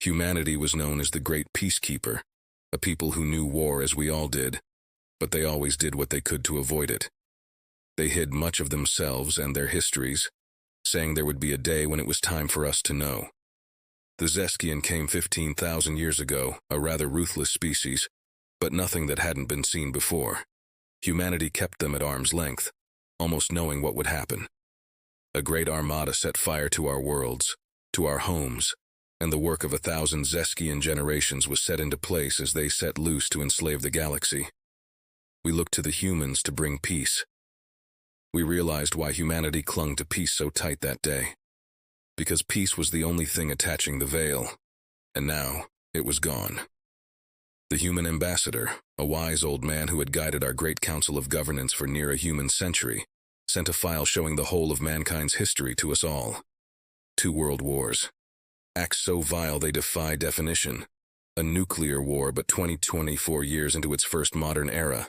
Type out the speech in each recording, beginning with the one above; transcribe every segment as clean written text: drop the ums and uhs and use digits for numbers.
Humanity was known as the Great Peacekeeper, a people who knew war as we all did, but they always did what they could to avoid it. They hid much of themselves and their histories, saying there would be a day when it was time for us to know. The Zeskian came 15,000 years ago, a rather ruthless species, but nothing that hadn't been seen before. Humanity kept them at arm's length, almost knowing what would happen. A great armada set fire to our worlds, to our homes, and the work of 1,000 Zeskian generations was set into place as they set loose to enslave the galaxy. We looked to the humans to bring peace. We realized why humanity clung to peace so tight that day. Because peace was the only thing attaching the veil, and now it was gone. The human ambassador, a wise old man who had guided our great council of governance for near a human century, sent a file showing the whole of mankind's history to us all. 2 world wars. Acts so vile they defy definition. A nuclear war but 24 years into its first modern era.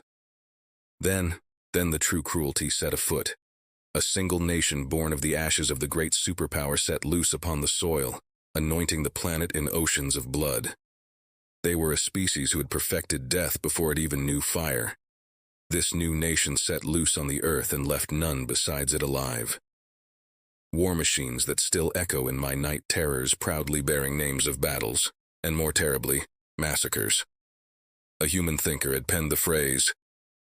Then the true cruelty set afoot. A single nation born of the ashes of the great superpower set loose upon the soil, anointing the planet in oceans of blood. They were a species who had perfected death before it even knew fire. This new nation set loose on the earth and left none besides it alive. War machines that still echo in my night terrors, proudly bearing names of battles, and more terribly, massacres. A human thinker had penned the phrase,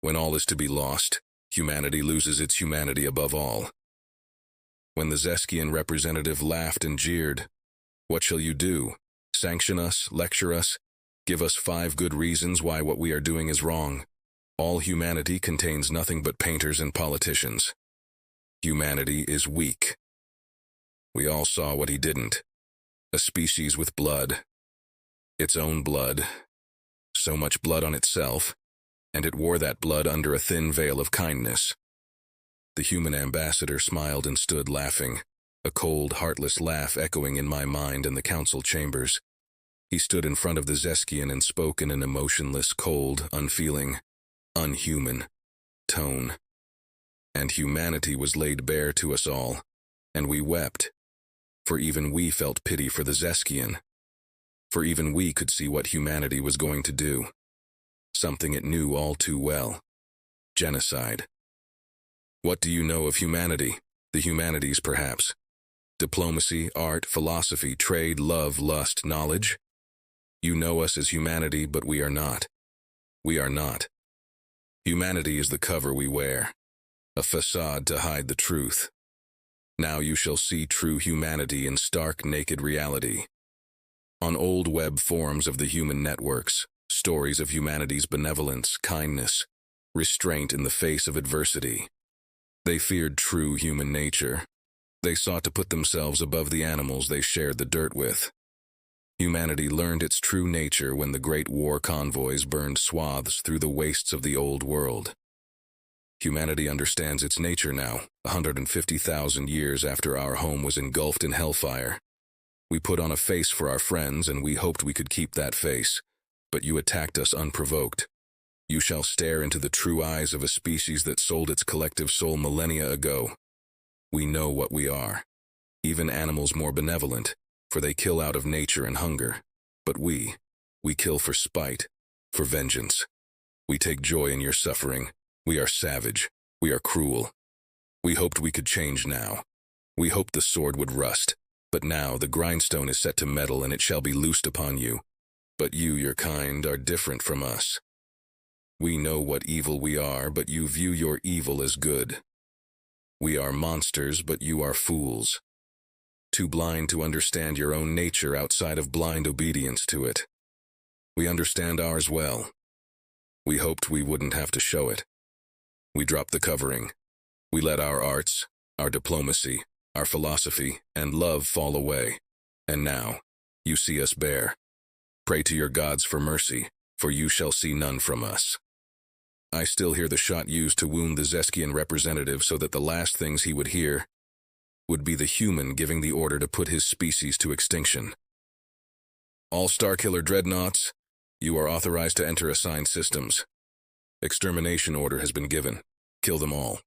"When all is to be lost, humanity loses its humanity above all." When the Zeskian representative laughed and jeered, "What shall you do? Sanction us, lecture us, give us 5 good reasons why what we are doing is wrong. All humanity contains nothing but painters and politicians. Humanity is weak." We all saw what he didn't. A species with blood. Its own blood. So much blood on itself, and it wore that blood under a thin veil of kindness. The human ambassador smiled and stood laughing, a cold, heartless laugh echoing in my mind and the council chambers. He stood in front of the Zeskian and spoke in an emotionless, cold, unfeeling, unhuman tone. And humanity was laid bare to us all, and we wept. For even we felt pity for the Zeskian. For even we could see what humanity was going to do. Something it knew all too well. Genocide. What do you know of humanity? The humanities, perhaps. Diplomacy, art, philosophy, trade, love, lust, knowledge? You know us as humanity, but we are not. We are not. Humanity is the cover we wear, a facade to hide the truth. Now you shall see true humanity in stark, naked reality. On old web forums of the human networks, stories of humanity's benevolence, kindness, restraint in the face of adversity. They feared true human nature. They sought to put themselves above the animals they shared the dirt with. Humanity learned its true nature when the great war convoys burned swaths through the wastes of the old world. Humanity understands its nature now, 150,000 years after our home was engulfed in hellfire. We put on a face for our friends, and we hoped we could keep that face, but you attacked us unprovoked. You shall stare into the true eyes of a species that sold its collective soul millennia ago. We know what we are. Even animals more benevolent, for they kill out of nature and hunger. But we kill for spite, for vengeance. We take joy in your suffering. We are savage. We are cruel. We hoped we could change now. We hoped the sword would rust. But now the grindstone is set to metal, and it shall be loosed upon you. But you, your kind, are different from us. We know what evil we are, but you view your evil as good. We are monsters, but you are fools. Too blind to understand your own nature outside of blind obedience to it. We understand ours well. We hoped we wouldn't have to show it. We dropped the covering. We let our arts, our diplomacy, our philosophy, and love fall away. And now, you see us bare. Pray to your gods for mercy, for you shall see none from us. I still hear the shot used to wound the Zeskian representative so that the last things he would hear would be the human giving the order to put his species to extinction. All Starkiller dreadnoughts, you are authorized to enter assigned systems. Extermination order has been given. Kill them all.